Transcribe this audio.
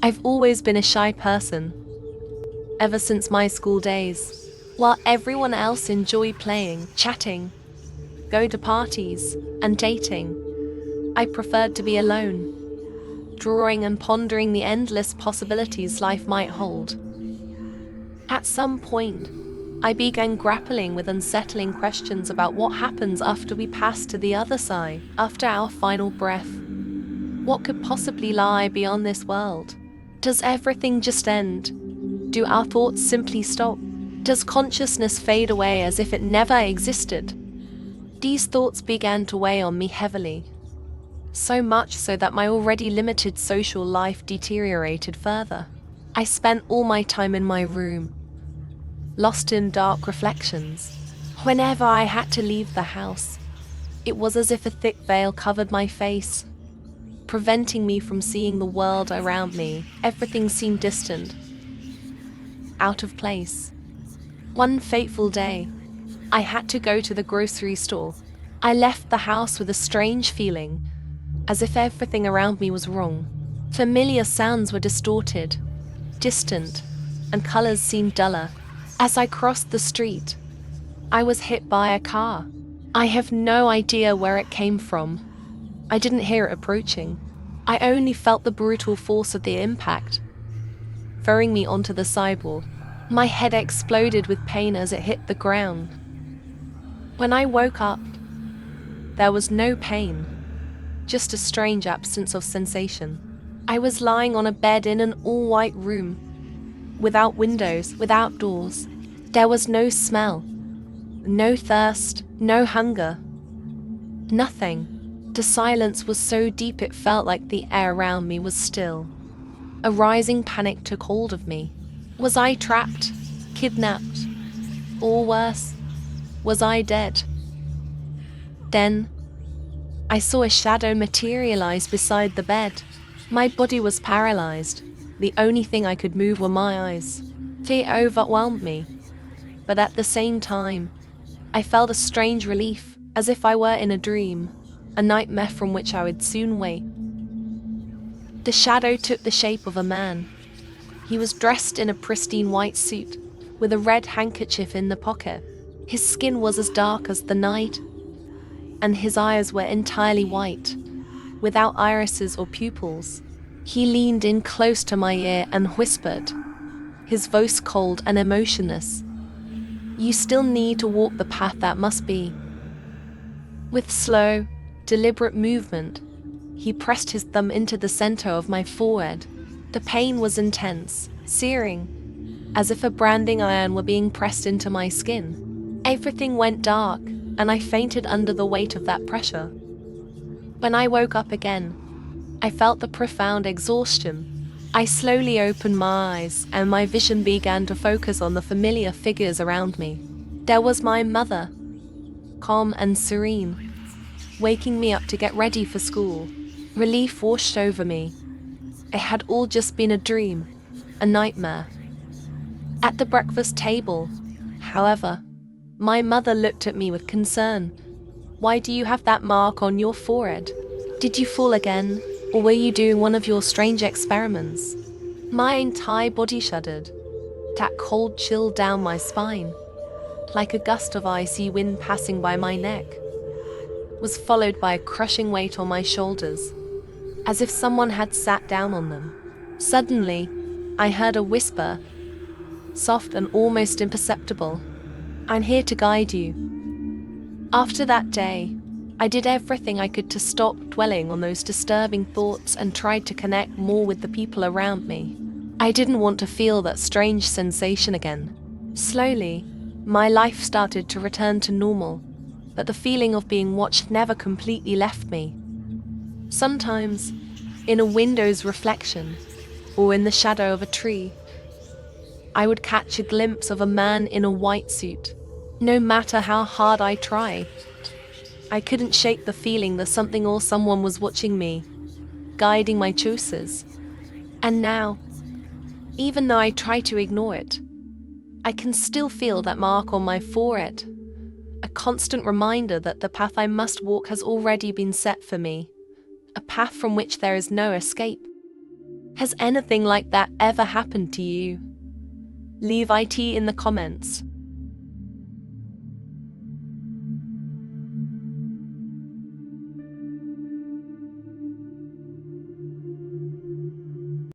I've always been a shy person, ever since my school days. While everyone else enjoyed playing, chatting, go to parties, and dating, I preferred to be alone, drawing and pondering the endless possibilities life might hold. At some point, I began grappling with unsettling questions about what happens after we pass to the other side, after our final breath. What could possibly lie beyond this world? Does everything just end? Do our thoughts simply stop? Does consciousness fade away as if it never existed? These thoughts began to weigh on me heavily, so much so that my already limited social life deteriorated further. I spent all my time in my room, lost in dark reflections. Whenever I had to leave the house, it was as if a thick veil covered my face, preventing me from seeing the world around me. Everything seemed distant, out of place. One fateful day, I had to go to the grocery store. I left the house with a strange feeling, as if everything around me was wrong. Familiar sounds were distorted, distant, and colors seemed duller. As I crossed the street, I was hit by a car. I have no idea where it came from. I didn't hear it approaching. I only felt the brutal force of the impact, throwing me onto the sidewalk. My head exploded with pain as it hit the ground. When I woke up, there was no pain, just a strange absence of sensation. I was lying on a bed in an all-white room, without windows, without doors. There was no smell, no thirst, no hunger, nothing. The silence was so deep it felt like the air around me was still. A rising panic took hold of me. Was I trapped, kidnapped, or worse, was I dead? Then, I saw a shadow materialize beside the bed. My body was paralyzed. The only thing I could move were my eyes. Fear overwhelmed me, but at the same time, I felt a strange relief, as if I were in a dream, a nightmare from which I would soon wake. The shadow took the shape of a man. He was dressed in a pristine white suit, with a red handkerchief in the pocket. His skin was as dark as the night, and his eyes were entirely white, without irises or pupils. He leaned in close to my ear and whispered, his voice cold and emotionless, "You still need to walk the path that must be." With slow, deliberate movement, he pressed his thumb into the center of my forehead. The pain was intense, searing, as if a branding iron were being pressed into my skin. Everything went dark, and I fainted under the weight of that pressure. When I woke up again, I felt the profound exhaustion. I slowly opened my eyes, and my vision began to focus on the familiar figures around me. There was my mother, calm and serene, waking me up to get ready for school. Relief washed over me. It had all just been a dream, a nightmare. At the breakfast table, however, my mother looked at me with concern. "Why do you have that mark on your forehead? Did you fall again, or were you doing one of your strange experiments?" My entire body shuddered. That cold chill down my spine, like a gust of icy wind passing by my neck, was followed by a crushing weight on my shoulders, as if someone had sat down on them. Suddenly, I heard a whisper, soft and almost imperceptible, "I'm here to guide you." After that day, I did everything I could to stop dwelling on those disturbing thoughts and tried to connect more with the people around me. I didn't want to feel that strange sensation again. Slowly, my life started to return to normal, but the feeling of being watched never completely left me. Sometimes, in a window's reflection, or in the shadow of a tree, I would catch a glimpse of a man in a white suit. No matter how hard I tried, I couldn't shake the feeling that something or someone was watching me, guiding my choices. And now, even though I try to ignore it, I can still feel that mark on my forehead, a constant reminder that the path I must walk has already been set for me, a path from which there is no escape. Has anything like that ever happened to you? Leave IT in the comments.